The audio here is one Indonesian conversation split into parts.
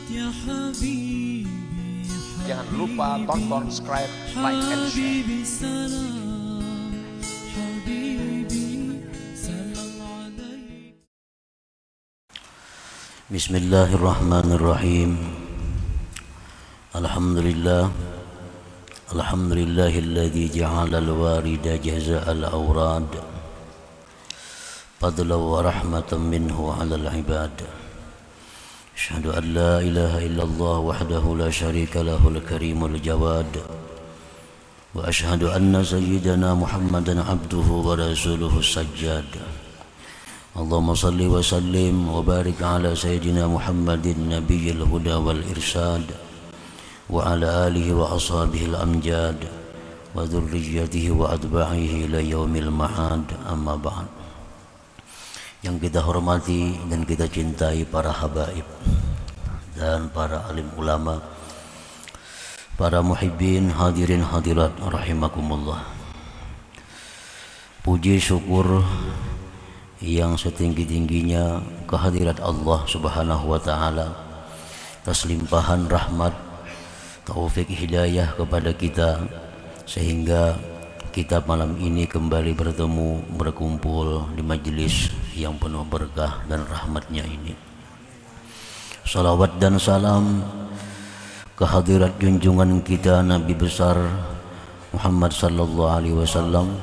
Jangan lupa tonton, subscribe, like, and share. Bismillahirrahmanirrahim. Alhamdulillahilladzi ja'ala al-warida jaza'al awrad fadlan wa rahmatan minhu 'alal 'ibad. Asyhadu an la ilaha illallah wahdahu la syarika lahul karimul jawad. Wa asyhadu anna sayyidana Muhammadan 'abduhu wa rasuluhu sajjad. Allahumma salli wa sallim wa barik ala sayyidina Muhammadin nabiyil huda wal irsyad wa ala alihi wa ashabihi al-amjad wa dhurriyyatihi wa atba'ihi ila yaumil ma'ad, amma ba'd. Yang kita hormati dan kita cintai para habaib dan para alim ulama, para muhibbin hadirin hadirat rahimakumullah. Puji syukur yang setinggi-tingginya kehadirat Allah Subhanahu wa taala atas limpahan rahmat, taufik hidayah kepada kita sehingga kita malam ini kembali bertemu, berkumpul di majelis yang penuh berkah dan rahmatnya ini. Salawat dan salam kehadirat junjungan kita Nabi besar Muhammad sallallahu alaihi wasallam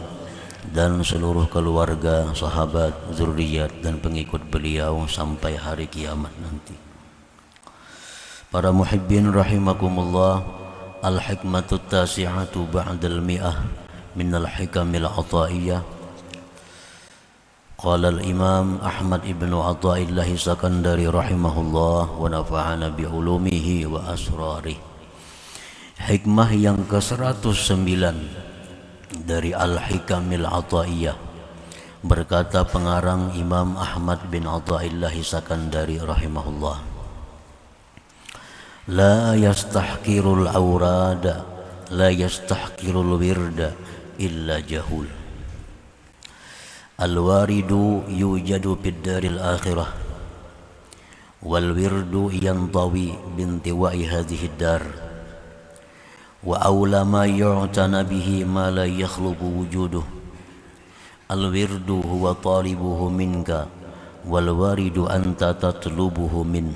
dan seluruh keluarga, sahabat, zuriat dan pengikut beliau sampai hari kiamat nanti. Para muhibbin rahimakumullah, al-hikmatut tasi'atu ba'dal mi'ah minal hikamil ataiyah. Qala al-imam Ahmad ibn Athaillah Sakandari rahimahullah wa nafa'ana bi'ulumihi wa asrarih. Hikmah yang ke-109 dari Al-Hikamil Athaiyah, berkata pengarang Imam Ahmad bin Athaillah Sakandari rahimahullah, la yastahqirul awrada, la yastahqirul wirda illa jahul. Al-waridu yujadu fid daril akhirah wal wirdu yantawi bintiwa'i hadhihi dar. Wa awla ma yu'tana bihi ma la yakhluqu wujuduh. Al-wirdu huwa talibuhu minka wal waridu anta tatlubuhu min.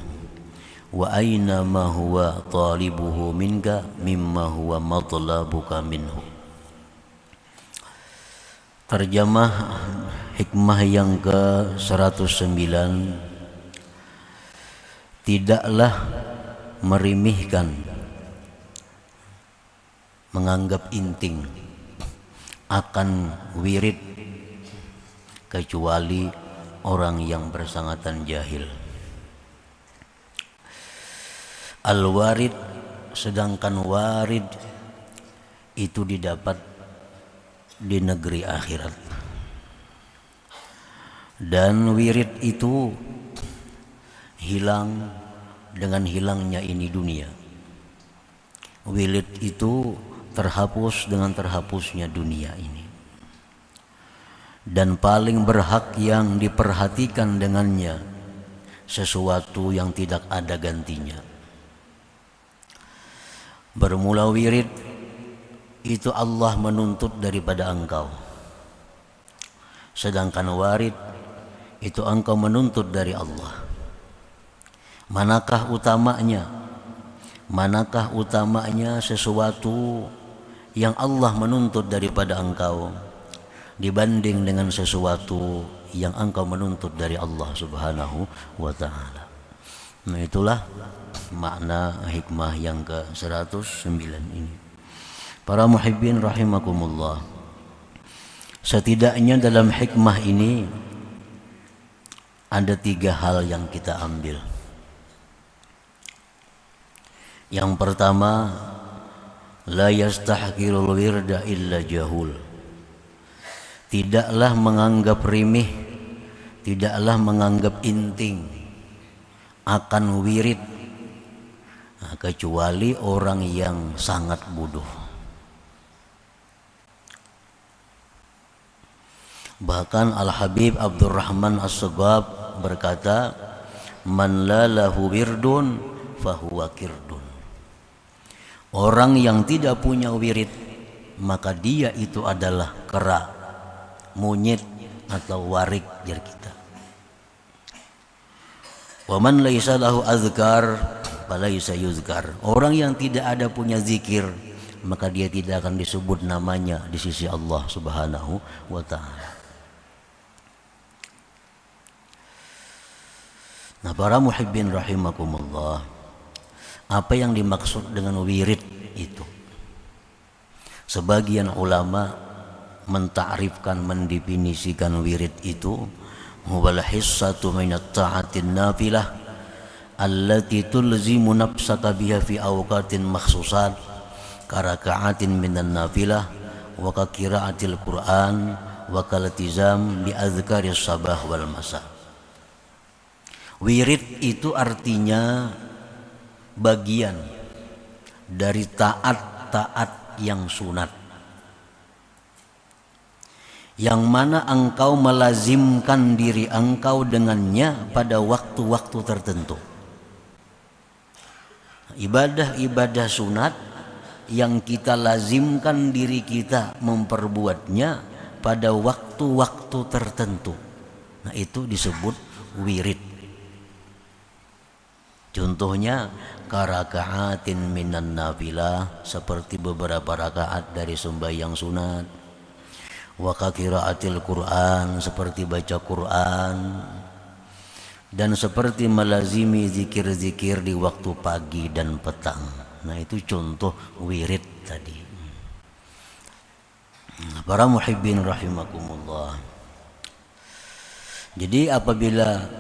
Wa aina ma huwa talibuhu minka mimma huwa matlabuka minhu. Terjemah hikmah yang ke-109, tidaklah merimihkan, menganggap inting akan wirid kecuali orang yang bersangatan jahil. Al-warid, sedangkan warid itu didapat di negeri akhirat, dan wirid itu hilang dengan hilangnya ini dunia. Wirid itu terhapus dengan terhapusnya dunia ini, dan paling berhak yang diperhatikan dengannya sesuatu yang tidak ada gantinya. Bermula wirid itu Allah menuntut daripada engkau, sedangkan warid itu engkau menuntut dari Allah. Manakah utamanya? Manakah utamanya sesuatu yang Allah menuntut daripada engkau dibanding dengan sesuatu yang engkau menuntut dari Allah Subhanahu wa ta'ala. Nah, itulah makna hikmah yang ke-109 ini. Para muhibbin rahimakumullah, setidaknya dalam hikmah ini ada 3 hal yang kita ambil. Yang pertama, la yastahqirul wirda illa jahul. Tidaklah menganggap rimih, tidaklah menganggap inting akan wirid kecuali orang yang sangat bodoh. Bahkan Al-Habib Abdurrahman As-Saghab berkata, man la lahu wirdun fahuwa kirdun. Orang yang tidak punya wirid, maka dia itu adalah kera, monyet atau warik jar kita. Wa man laisa lahu azkar falaisa yuzkar. Orang yang tidak ada punya zikir, maka dia tidak akan disebut namanya di sisi Allah Subhanahu wa taala. Nah, para muhibbin rahimakumullah, apa yang dimaksud dengan wirid itu? Sebagian ulama mentakrifkan, mendefinisikan wirid itu huwal hissatu minat ta'atin nafilah allati tulzimu nafsaka biha fi awqatin makhsusat karaka'atin minan nafilah wa qira'atil Qur'an wa kalatizam bi azkaris sabah wal masa. Wirid itu artinya bagian dari taat-taat yang sunat, yang mana engkau melazimkan diri engkau dengannya pada waktu-waktu tertentu. Ibadah-ibadah sunat yang kita lazimkan diri kita memperbuatnya pada waktu-waktu tertentu, nah itu disebut wirid. Contohnya karakaatin minan nafilah, seperti beberapa rakaat dari sembahyang sunat. Wa qiraatil Qur'an, seperti baca Quran. Dan seperti melazimi zikir-zikir di waktu pagi dan petang. Nah itu contoh wirid tadi. Para muhibbin rahimakumullah. Jadi apabila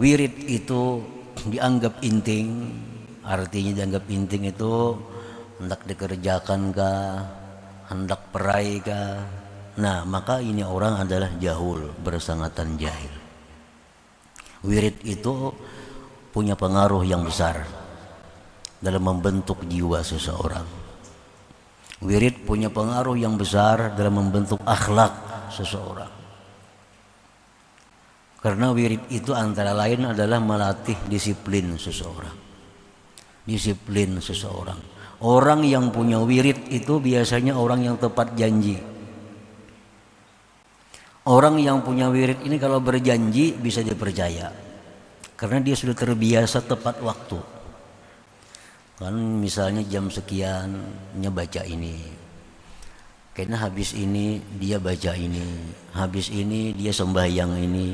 wirid itu dianggap inting, artinya dianggap inting itu hendak dikerjakan kah, hendak perai kah, nah maka ini orang adalah jahul, bersangatan jahil. Wirid itu punya pengaruh yang besar dalam membentuk jiwa seseorang. Wirid punya pengaruh yang besar dalam membentuk akhlak seseorang. Karena wirid itu antara lain adalah melatih disiplin seseorang. Disiplin seseorang. Orang yang punya wirid itu biasanya orang yang tepat janji. Orang yang punya wirid ini kalau berjanji bisa dipercaya. Karena dia sudah terbiasa tepat waktu. Kan misalnya jam sekian baca ini. Karena habis ini dia baca ini. Habis ini dia sembahyang ini.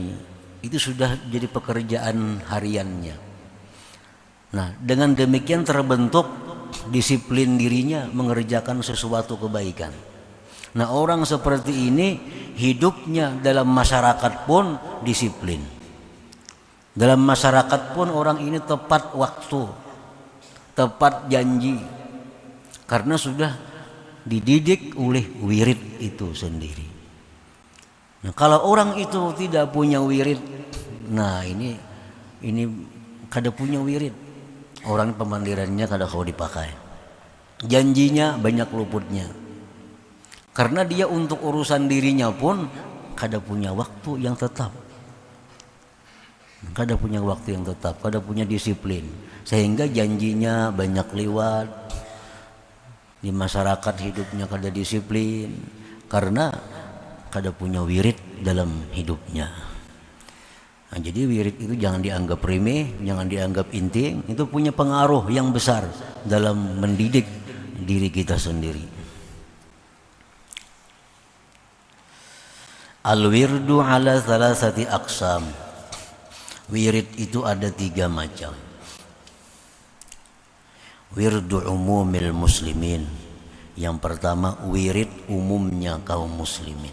Itu sudah jadi pekerjaan hariannya. Nah, dengan demikian terbentuk disiplin dirinya mengerjakan sesuatu kebaikan. Nah, orang seperti ini hidupnya dalam masyarakat pun disiplin. Dalam masyarakat pun orang ini tepat waktu, tepat janji. Karena sudah dididik oleh wirid itu sendiri. Nah, kalau orang itu tidak punya wirid, nah ini kada punya wirid. Orang pemandirannya kada kau dipakai. Janjinya banyak luputnya. Karena dia untuk urusan dirinya pun kada punya waktu yang tetap. Kada punya waktu yang tetap, kada punya disiplin. Sehingga janjinya banyak lewat. Di masyarakat hidupnya kada disiplin. Karena kada punya wirid dalam hidupnya. Nah, jadi wirid itu jangan dianggap remeh, jangan dianggap inting. Itu punya pengaruh yang besar dalam mendidik diri kita sendiri. Al-wirdu ala thalathati aqsam. Wirid itu ada 3 macam. Wirdu umumil muslimin. Yang pertama wirid umumnya kaum muslimin.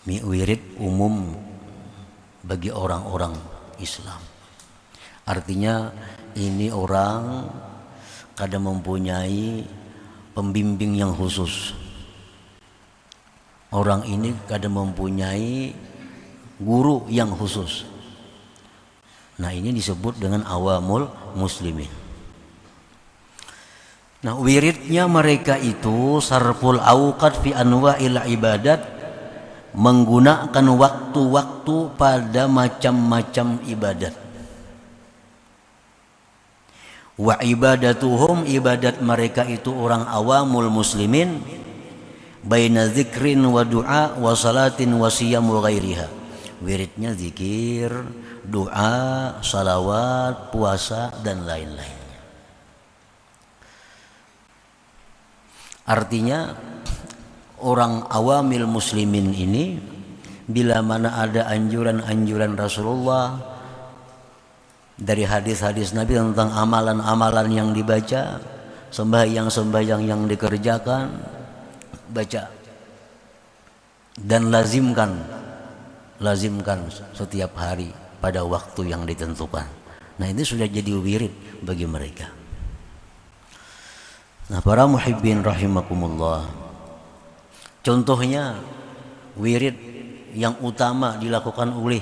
Wirid umum bagi orang-orang Islam. Artinya ini orang kada mempunyai pembimbing yang khusus. Orang ini kada mempunyai guru yang khusus. Nah, ini disebut dengan awamul muslimin. Nah, wiridnya mereka itu sarful awqat fi anwa'il ibadat, menggunakan waktu-waktu pada macam-macam ibadat. Wa ibadatuhum, ibadat mereka itu orang awamul muslimin, baina dzikrin wa du'a wa salatin wa siyam wa ghairiha. Wiridnya zikir, doa, salawat, puasa dan lain-lainnya. Artinya orang awamil muslimin ini bila mana ada anjuran-anjuran Rasulullah dari hadis-hadis Nabi tentang amalan-amalan yang dibaca, sembahyang-sembahyang yang dikerjakan, baca dan lazimkan setiap hari pada waktu yang ditentukan. Nah, ini sudah jadi wirid bagi mereka. Nah, para muhibbin rahimakumullah, contohnya wirid yang utama dilakukan oleh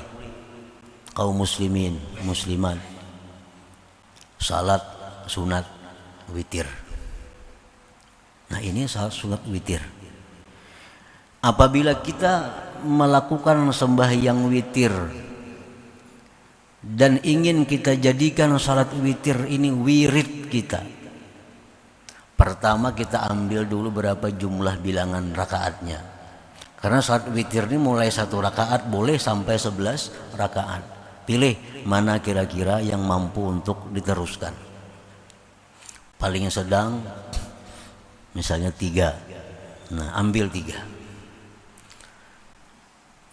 kaum muslimin, muslimat, salat sunat witir. Nah, ini salat sunat witir. Apabila kita melakukan sembahyang witir dan ingin kita jadikan salat witir ini wirid kita, pertama kita ambil dulu berapa jumlah bilangan rakaatnya. Karena salat witir ini mulai 1 rakaat boleh sampai 11 rakaat. Pilih mana kira-kira yang mampu untuk diteruskan. Paling sedang misalnya 3. Nah, ambil 3.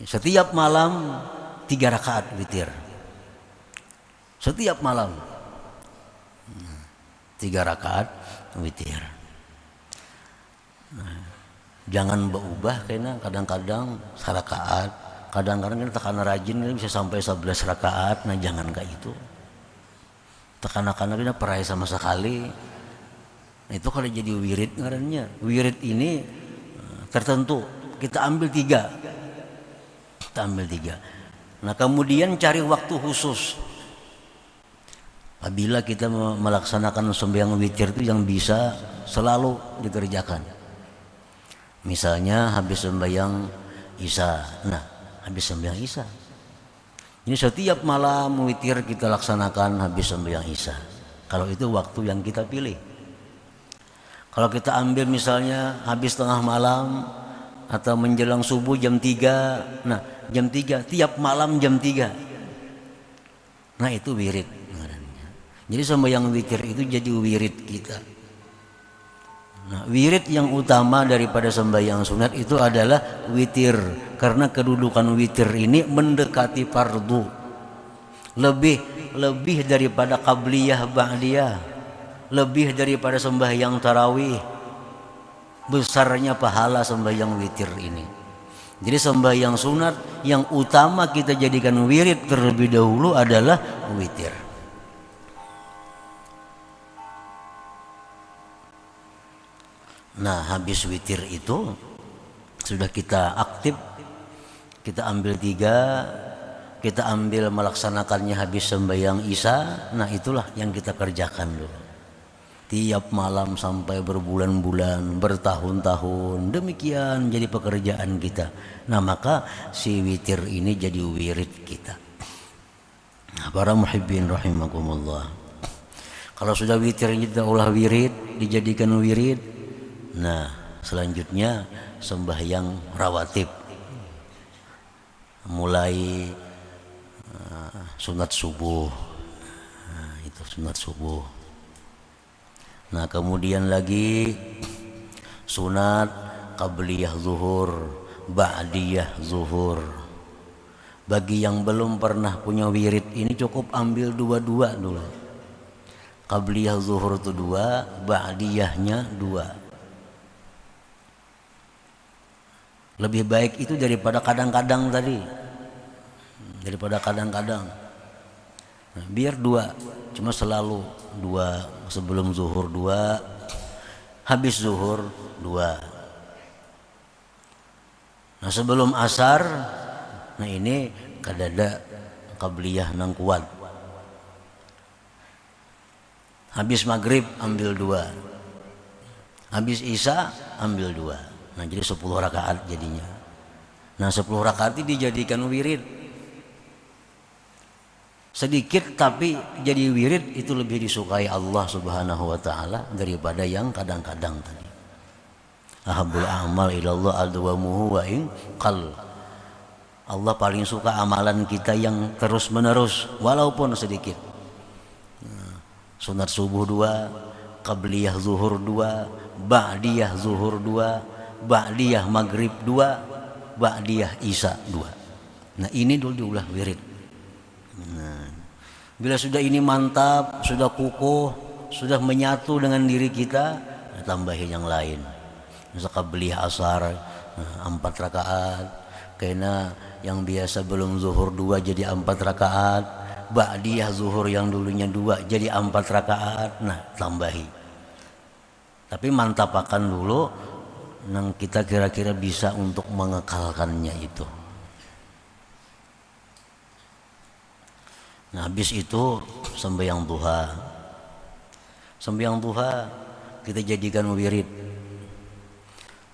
Setiap malam 3 rakaat witir. Setiap malam 3 rakaat witir. Nah, jangan berubah karena kadang-kadang sarakaat, kadang-kadang kita tekan rajin bisa sampai 11 rakaat. Nah, jangan kayak itu. Tekan-tekan kita perai sama sekali. Nah, itu kalau jadi wirid ngarannya. Wirid ini tertentu. Kita ambil 3. Kita ambil 3. Nah, kemudian cari waktu khusus. Apabila kita melaksanakan sembahyang witir itu yang bisa selalu dikerjakan. Misalnya habis sembahyang Isya. Nah, habis sembahyang Isya. Ini setiap malam witir kita laksanakan habis sembahyang Isya. Kalau itu waktu yang kita pilih. Kalau kita ambil misalnya habis tengah malam atau menjelang subuh jam 3. Nah, jam 3 tiap malam jam 3. Nah, itu wirid. Jadi sembahyang witir itu jadi wirid kita. Nah, wirid yang utama daripada sembahyang sunat itu adalah witir, karena kedudukan witir ini mendekati fardu. Lebih daripada qabliyah ba'diyah, lebih daripada sembahyang tarawih. Besarnya pahala sembahyang witir ini. Jadi sembahyang sunat yang utama kita jadikan wirid terlebih dahulu adalah witir. Nah, habis witir itu sudah kita aktif, kita ambil 3, kita ambil melaksanakannya habis sembahyang Isya. Nah, itulah yang kita kerjakan dulu. Tiap malam sampai berbulan-bulan, bertahun-tahun, demikian jadi pekerjaan kita. Nah, maka si witir ini jadi wirid kita. Nah, para muhibbin rahimakumullah, kalau sudah witir kita olah wirid, dijadikan wirid. Nah, selanjutnya sembahyang rawatib. Mulai sunat subuh. Nah, itu sunat subuh. Nah, kemudian lagi sunat qabliyah zuhur, ba'diyah zuhur. Bagi yang belum pernah punya wirid ini cukup ambil 2 dulu. Qabliyah zuhur itu 2, ba'diyahnya 2. Lebih baik itu daripada kadang-kadang tadi. Daripada kadang-kadang. Nah, biar 2, cuma selalu 2. Sebelum zuhur 2, habis zuhur 2. Nah, sebelum asar, nah ini kadada qabliyah nang kuat. Habis maghrib ambil 2. Habis isya ambil 2. Nah, jadi 10 rakaat jadinya. Nah, 10 rakaat ini dijadikan wirid. Sedikit tapi jadi wirid itu lebih disukai Allah Subhanahu wa taala daripada yang kadang-kadang tadi. Ahabul a'mal ilallah adwamuhu wa in qall. Allah paling suka amalan kita yang terus-menerus walaupun sedikit. Sunat subuh 2, qabliyah zuhur 2, ba'diyah zuhur 2, ba'diyah maghrib 2, ba'diyah isya 2. Nah, ini dulu diulah wirid. Nah, bila sudah ini mantap, sudah kukuh, sudah menyatu dengan diri kita, tambahin yang lain. Misalkan beli asar 4 rakaat, karena yang biasa belum zuhur 2 jadi 4 rakaat, ba'diyah zuhur yang dulunya 2 jadi 4 rakaat. Nah, tambahi. Tapi mantapakan dulu, yang kita kira-kira bisa untuk mengekalkannya itu. Nah, habis itu sembahyang duha. Sembahyang duha kita jadikan wirid.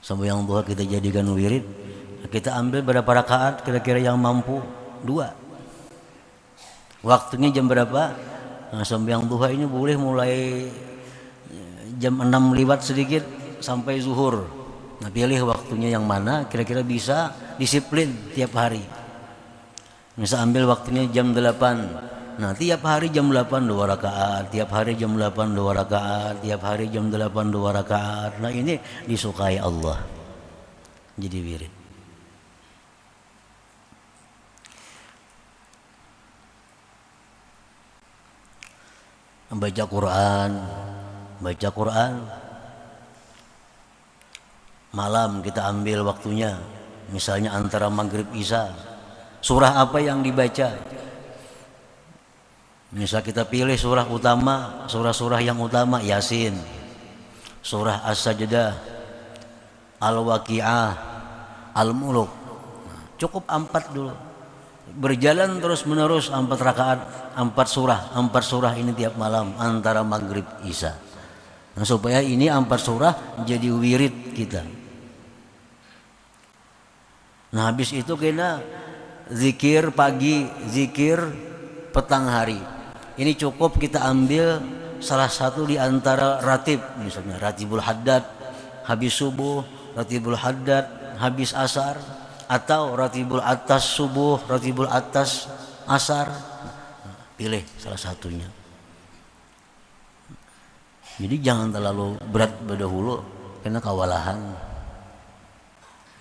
Sembahyang duha kita jadikan wirid. Kita ambil berapa rakaat kira-kira yang mampu? 2. Waktunya jam berapa? Nah, sembahyang duha ini boleh mulai jam 6 lewat sedikit sampai zuhur. Nah, pilih waktunya yang mana kira-kira bisa disiplin tiap hari. Misal ambil waktunya jam 8. Nah, tiap hari jam 8 2 rakaat, tiap hari jam 8 2 rakaat, tiap hari jam 8 2 rakaat. Nah, ini disukai Allah. Jadi wirid. Baca Quran. Malam kita ambil waktunya, misalnya antara maghrib isya. Surah apa yang dibaca? Misal kita pilih surah utama, surah-surah yang utama Yasin, surah As-Sajdah, Al-Waqi'ah, Al-Muluk. Cukup 4 dulu. Berjalan terus menerus 4 rakaat, 4 surah ini tiap malam antara maghrib isya. Nah, supaya ini 4 surah jadi wirid kita. Nah, habis itu kena zikir pagi, zikir petang hari. Ini cukup kita ambil salah satu di antara ratib, misalnya ratibul haddad habis subuh, ratibul haddad habis asar, atau ratibul atas subuh, ratibul atas asar. Pilih salah satunya. Jadi jangan terlalu berat berdahulu karena kewalahan.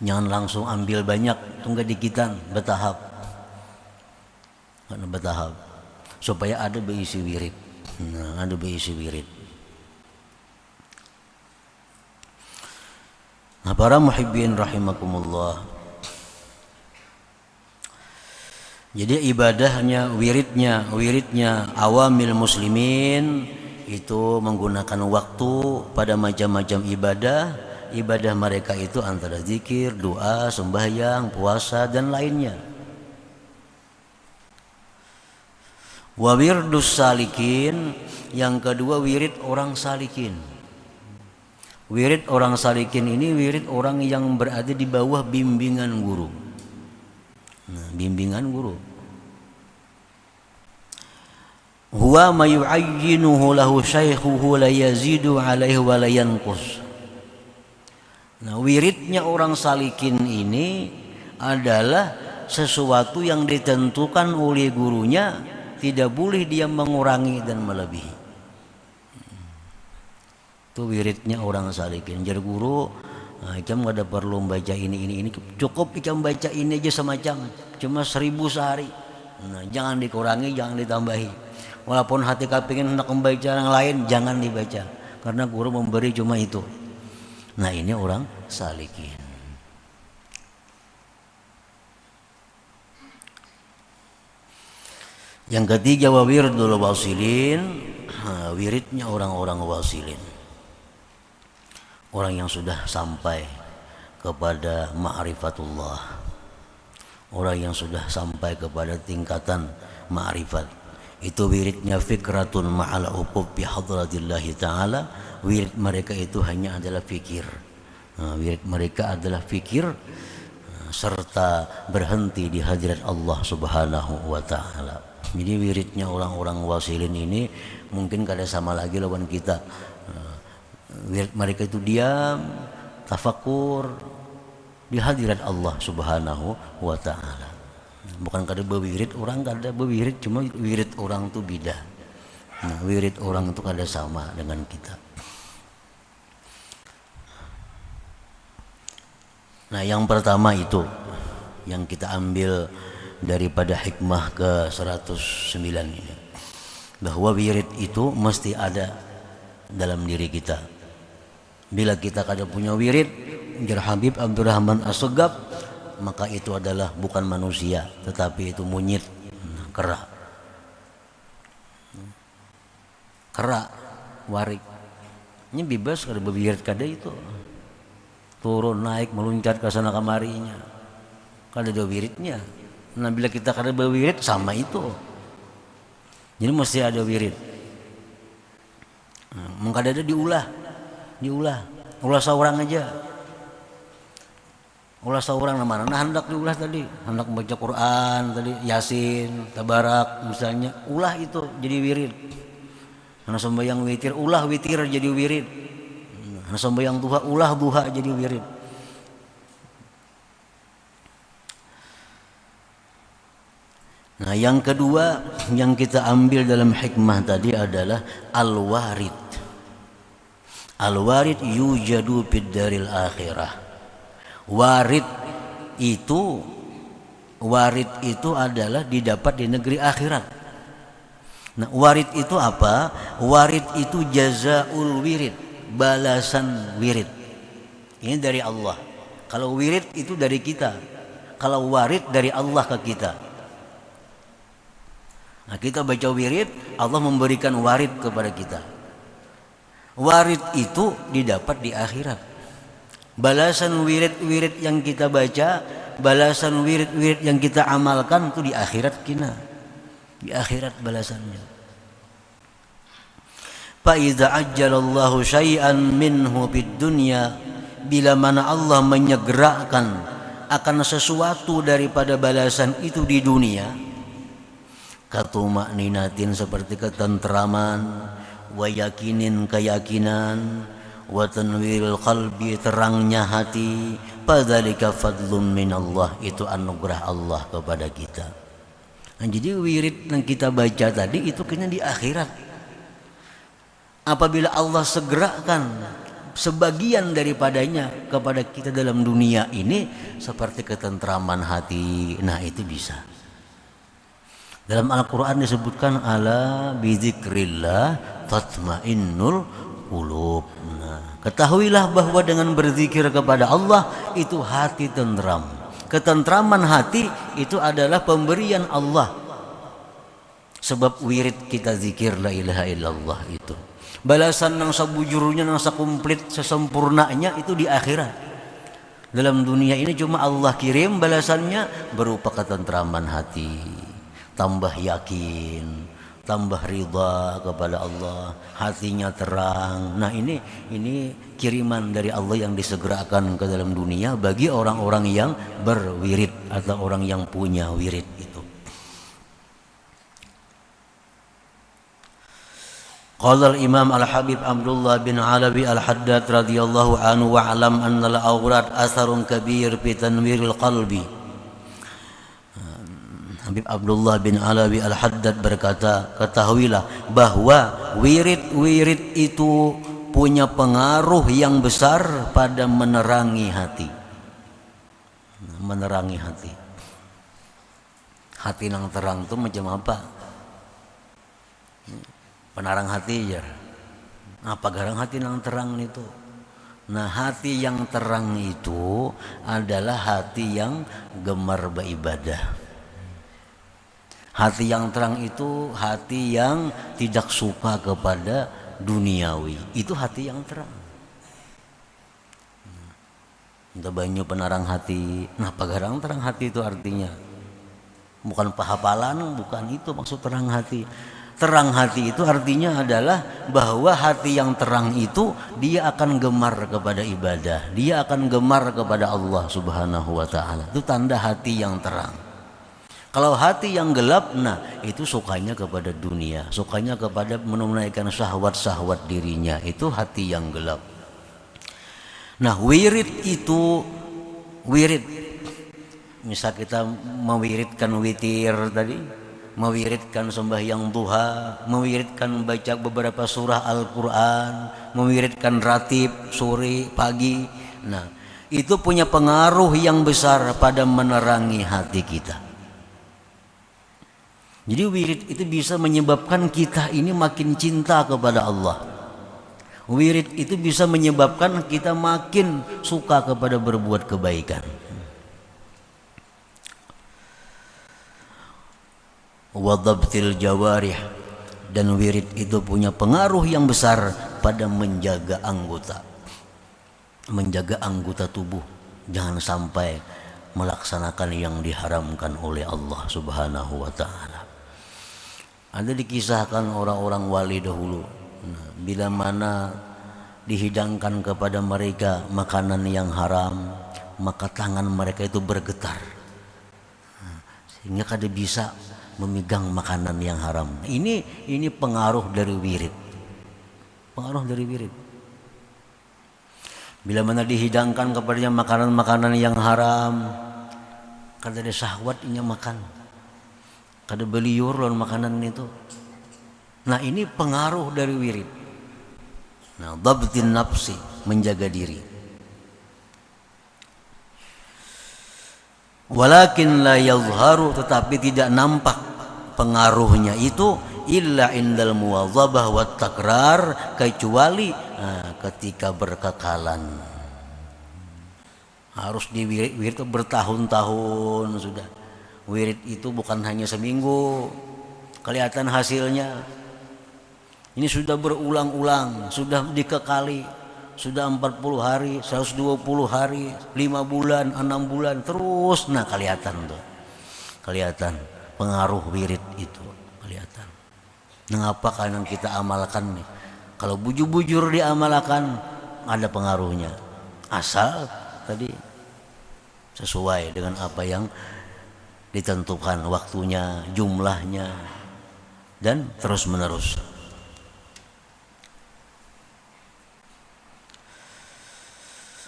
Jangan langsung ambil banyak, tunggu dikitan, bertahap. Karena bertahap supaya ada berisi wirid. Nah, ada berisi wirid. Nah, para muhibbin rahimakumullah. Jadi ibadahnya, wiridnya awamil muslimin itu menggunakan waktu pada macam-macam ibadah. Ibadah mereka itu antara zikir, doa, sembahyang, puasa dan lainnya. Wa wirdus salikin, yang kedua wirid orang salikin. Wirid orang salikin ini wirid orang yang berada di bawah bimbingan guru. Nah, bimbingan guru. Huwa ma yu'ayyinuhu lahu syaikhuhu la yazidu alaihi wa la yanqus. Nah, wiridnya orang salikin ini adalah sesuatu yang ditentukan oleh gurunya, tidak boleh dia mengurangi dan melebihi. Itu wiridnya orang salikin. Jadi guru, nah, ikam gak ada perlu baca ini. Cukup ikam baca ini aja semacam, cuma 1000 sehari. Nah, jangan dikurangi, jangan ditambahi. Walaupun hati kepingin hendak membaca yang lain, jangan dibaca. Karena guru memberi cuma itu. Nah, ini orang salikin. Yang ketiga wa wirdul wasilin, wiridnya orang-orang wasilin. Orang yang sudah sampai kepada ma'rifatullah. Orang yang sudah sampai kepada tingkatan ma'rifat. Itu wiridnya fikratun ma'al uqub bi hadratillahi ta'ala. Wirid mereka itu hanya adalah fikir. Wirid mereka adalah fikir serta berhenti di hadirat Allah Subhanahu wa ta'ala. Jadi wiridnya orang-orang wasilin ini mungkin kada sama lagi lawan kita. Wirid mereka itu diam, tafakur di hadirat Allah Subhanahu wa taala. Bukan kada bewirid, orang kada bewirid, cuma wirid orang itu beda. Nah, wirid orang itu kada sama dengan kita. Nah, yang pertama itu yang kita ambil daripada hikmah ke 109 ini, bahwa wirid itu mesti ada dalam diri kita. Bila kita kada punya wirid, jar Habib Abdurrahman As-Segaf, maka itu adalah bukan manusia, tetapi itu monyet, kera. Kera, warik. Ini bebas kada berwirid kada itu. Turun naik meluncat ke sana kemarinya. Kada ada wiridnya. Nah, bila kita kada berwirid sama itu. Jadi mesti ada wirid. Mengkada ada diulah seorang aja. Ulah seorang mana? Nah, hendak diulah tadi, hendak membaca Quran tadi, Yasin, Tabarak misalnya, ulah itu jadi wirid. Nah, sembahyang witir, ulah witir jadi wirid. Nah, sembahyang duha, ulah duha jadi wirid. Nah, yang kedua yang kita ambil dalam hikmah tadi adalah al-warid. Al-warid yujadu fid daril akhirah. Warid itu adalah didapat di negeri akhirat. Nah, warid itu apa? Warid itu jazaul wirid, balasan wirid. Ini dari Allah. Kalau wirid itu dari kita. Kalau warid dari Allah ke kita. Nah, kita baca wirid, Allah memberikan warid kepada kita. Warid itu didapat di akhirat. Balasan wirid-wirid yang kita baca, balasan wirid-wirid yang kita amalkan itu di akhirat kita. Di akhirat balasannya. Fa idza ajjalallahu syai'an minhu fid dunya, bila mana Allah menyegerakan akan sesuatu daripada balasan itu di dunia, katumakninatin seperti ketentraman, wa yakinin keyakinan, wa tanwiril qalbi terangnya hati, fadzalika fadlun minallah, itu anugerah Allah kepada kita. Nah, jadi wirid yang kita baca tadi itu kena di akhirat. Apabila Allah segerakan sebagian daripadanya kepada kita dalam dunia ini seperti ketentraman hati, nah itu bisa. Dalam Al-Quran disebutkan ala bizikrillah tatmainnul qulub. Nah, ketahuilah bahwa dengan berzikir kepada Allah itu hati tentram. Ketentraman hati itu adalah pemberian Allah. Sebab wirid kita zikir la ilaha illallah itu. Balasan yang sebujurnya, yang sekumplit, sesempurnanya itu di akhirat. Dalam dunia ini cuma Allah kirim balasannya berupa ketentraman hati, tambah yakin, tambah ridha kepada Allah, hatinya terang. Nah, ini kiriman dari Allah yang disegerakan ke dalam dunia bagi orang-orang yang berwirid atau orang yang punya wirid itu. Qala al-Imam Al-Habib Abdullah bin Alawi Al-Haddad radhiyallahu anhu wa alam anna al-awrad atharun kabir fi tanwiril qalbi. Habib Abdullah bin Alawi Al-Haddad berkata, ketahuilah bahwa wirid-wirid itu punya pengaruh yang besar pada menerangi hati. Menerangi hati. Hati yang terang itu macam apa? Penarang hati ya. Apa garang hati yang terang itu? Nah, hati yang terang itu adalah hati yang gemar beribadah. Hati yang terang itu hati yang tidak suka kepada duniawi. Itu hati yang terang. Entah banyu penarang hati. Nah, pagarang terang hati itu artinya bukan pahapalan, bukan itu maksud terang hati. Terang hati itu artinya adalah bahwa hati yang terang itu dia akan gemar kepada ibadah, dia akan gemar kepada Allah Subhanahu wa taala. Itu tanda hati yang terang. Kalau hati yang gelap, nah itu sukanya kepada dunia, sukanya kepada menunaikan syahwat-syahwat dirinya, itu hati yang gelap. Nah wirid itu, wirid, misal kita mewiridkan witir tadi, mewiridkan sembahyang duha, mewiridkan baca beberapa surah Al-Quran, mewiridkan ratib sore pagi, nah itu punya pengaruh yang besar pada menerangi hati kita. Jadi wirid itu bisa menyebabkan kita ini makin cinta kepada Allah. Wirid itu bisa menyebabkan kita makin suka kepada berbuat kebaikan. Wadabtil jawarih, dan wirid itu punya pengaruh yang besar pada menjaga anggota tubuh, jangan sampai melaksanakan yang diharamkan oleh Allah Subhanahu wa ta'ala. Ada dikisahkan orang-orang wali dahulu, nah, bila mana dihidangkan kepada mereka makanan yang haram, maka tangan mereka itu bergetar, sehingga kada bisa memegang makanan yang haram. Ini pengaruh dari wirid. Pengaruh dari wirid. Bila mana dihidangkan kepadanya makanan-makanan yang haram, kada ada syahwatnya makan, kada beliur lawan makanan itu. Nah ini pengaruh dari wirid. Nah dhabtin nafsi, menjaga diri. Walakin la yazharu, tetapi tidak nampak pengaruhnya itu illa indal muwadzabah wat takrar, kecuali ketika berkekalan. Harus diwirid bertahun-tahun sudah. Wirid itu bukan hanya seminggu kelihatan hasilnya. Ini sudah berulang-ulang, sudah dikekali, sudah 40 hari, 120 hari, 5 bulan, 6 bulan terus. Nah kelihatan tuh, kelihatan pengaruh wirid itu, kelihatan. Mengapa kadang kita amalkan nih? Kalau bujur-bujur diamalkan ada pengaruhnya, asal tadi sesuai dengan apa yang ditentukan waktunya, jumlahnya, dan terus menerus.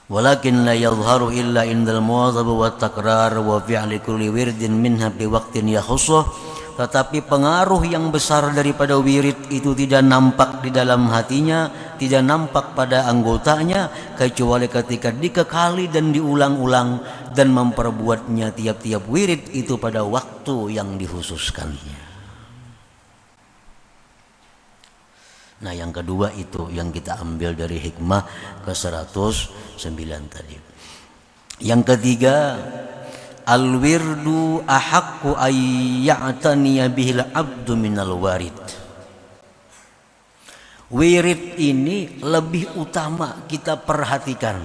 Walakin la yadhharu illa indal muwadzabah wa takrar wa fi'li kulli wirdin minha bi waqtin yakhussuh. Tetapi pengaruh yang besar daripada wirid itu tidak nampak di dalam hatinya, tidak nampak pada anggotanya, kecuali ketika dikekali dan diulang-ulang dan memperbuatnya tiap-tiap wirid itu pada waktu yang dikhususkannya. Nah yang kedua itu yang kita ambil dari hikmah ke-109 tadi. Yang ketiga, al-wirdu ahaqqu ayya'taniya bihil abdu minal warid. Wirid ini lebih utama kita perhatikan.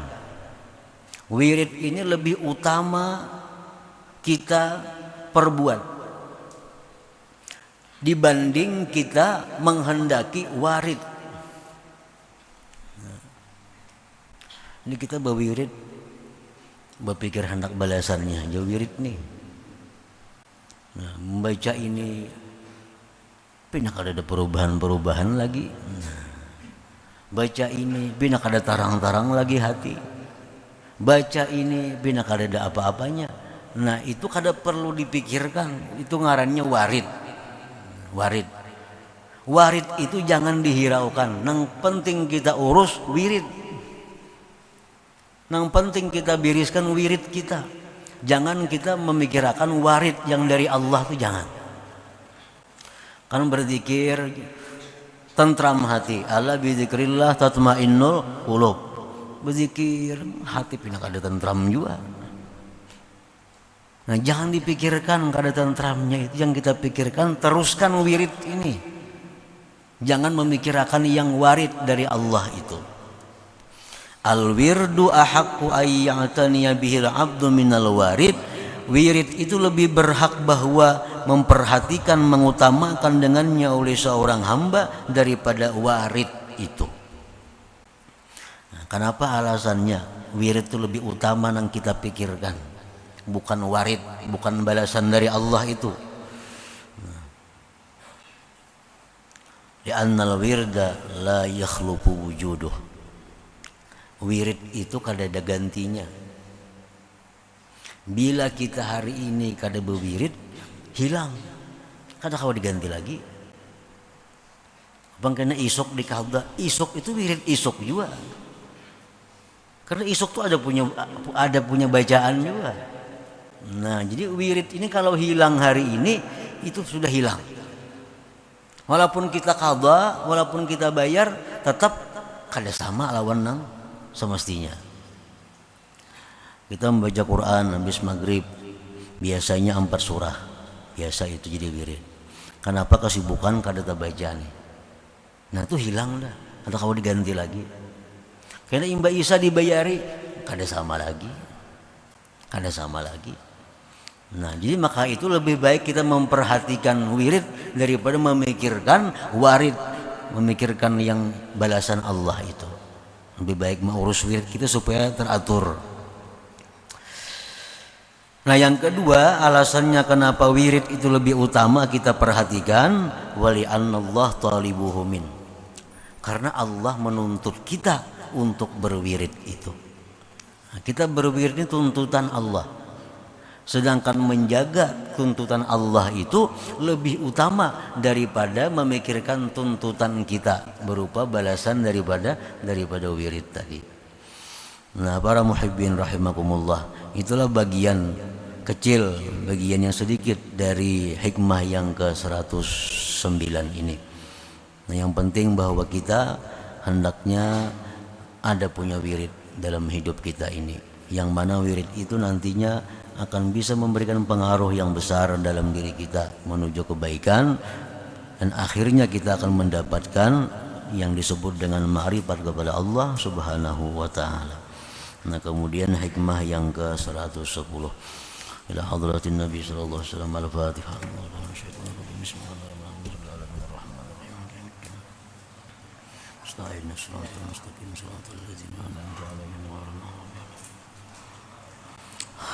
Wirid ini lebih utama kita perbuat dibanding kita menghendaki warid. Ini kita berwirid, berpikir hendak balasannya aja wirid nih. Nah, membaca ini pinak ada perubahan-perubahan lagi. Nah, baca ini pinak ada tarang-tarang lagi hati. Baca ini pinak ada apa-apanya. Nah itu kada perlu dipikirkan, itu ngarannya warid. Warid, warid itu jangan dihiraukan. Nang penting kita urus wirid. Nang penting kita biriskan wirid kita. Jangan kita memikirkan warid yang dari Allah itu jangan. Kan berzikir tentram hati. Ala bizikrillah tatmainnul qulub. Berzikir hati pinak ada tentram juga. Nah jangan dipikirkan kada tentramnya itu, yang kita pikirkan teruskan wirid ini. Jangan memikirkan yang warid dari Allah itu. Al-wirdu ahaqqu ayya'taniya bihil abdu minal warid. Wirid itu lebih berhak bahwa memperhatikan, mengutamakan dengannya oleh seorang hamba daripada warid itu. Nah, kenapa alasannya? Wirid itu lebih utama yang kita pikirkan. bukan warid, bukan balasan dari Allah itu. Li'annal wirda la yakhluqu wujuduh. Wirid itu kada ada gantinya. Bila kita hari ini kada berwirid, hilang. Kada kawa diganti lagi. Bang kena isok di kada, isok itu wirid isok juga. Karena isok tuh ada punya bacaan juga. Nah, jadi wirid ini kalau hilang hari ini itu sudah hilang. Walaupun kita qadha, walaupun kita bayar, tetap kada sama lawan nang semestinya. Kita membaca Quran habis maghrib, biasanya 4 surah. Biasa itu jadi wirid. Kenapa kesibukan kada terbaca nih? Nah itu hilang dah. Atau kalau diganti lagi. Karena Mbak Isa dibayari, kada sama lagi. Kada sama lagi. Nah, jadi maka itu lebih baik kita memperhatikan wirid daripada memikirkan warid, memikirkan yang balasan Allah itu. Lebih baik mengurus wirid kita supaya teratur. Nah, yang kedua, alasannya kenapa wirid itu lebih utama kita perhatikan, wali anallah talibuhu min. Karena Allah menuntut kita untuk berwirid itu. Nah, kita berwirid ini tuntutan Allah. Sedangkan menjaga tuntutan Allah itu lebih utama daripada memikirkan tuntutan kita berupa balasan daripada wirid tadi. Nah, para muhibbin rahimakumullah, itulah bagian kecil, bagian yang sedikit dari hikmah yang ke-109 ini. Nah, yang penting bahwa kita hendaknya ada punya wirid dalam hidup kita ini, yang mana wirid itu nantinya akan bisa memberikan pengaruh yang besar dalam diri kita menuju kebaikan, dan akhirnya kita akan mendapatkan yang disebut dengan ma'rifat kepada Allah Subhanahu wa taala. Nah, kemudian hikmah yang ke-110 ila hadratin Nabi sallallahu alaihi wasallam. Al-Fatihah.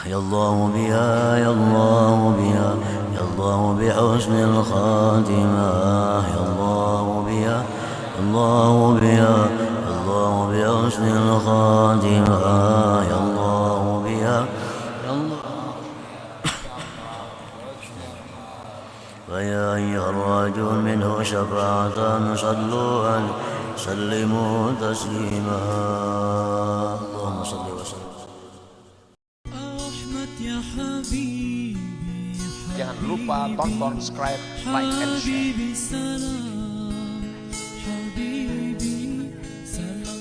يا الله بها يا الله بها يا الله بحسن الخاتمة يا الله بها يا الله بها يا الله بحسن الخاتمة يا الله بها يا الله. فيا أيها الراجون منه شفاعة صلوا عليه سلموا تسليما. اللهم صل وسلم. Jangan lupa tonton, subscribe, like, and share.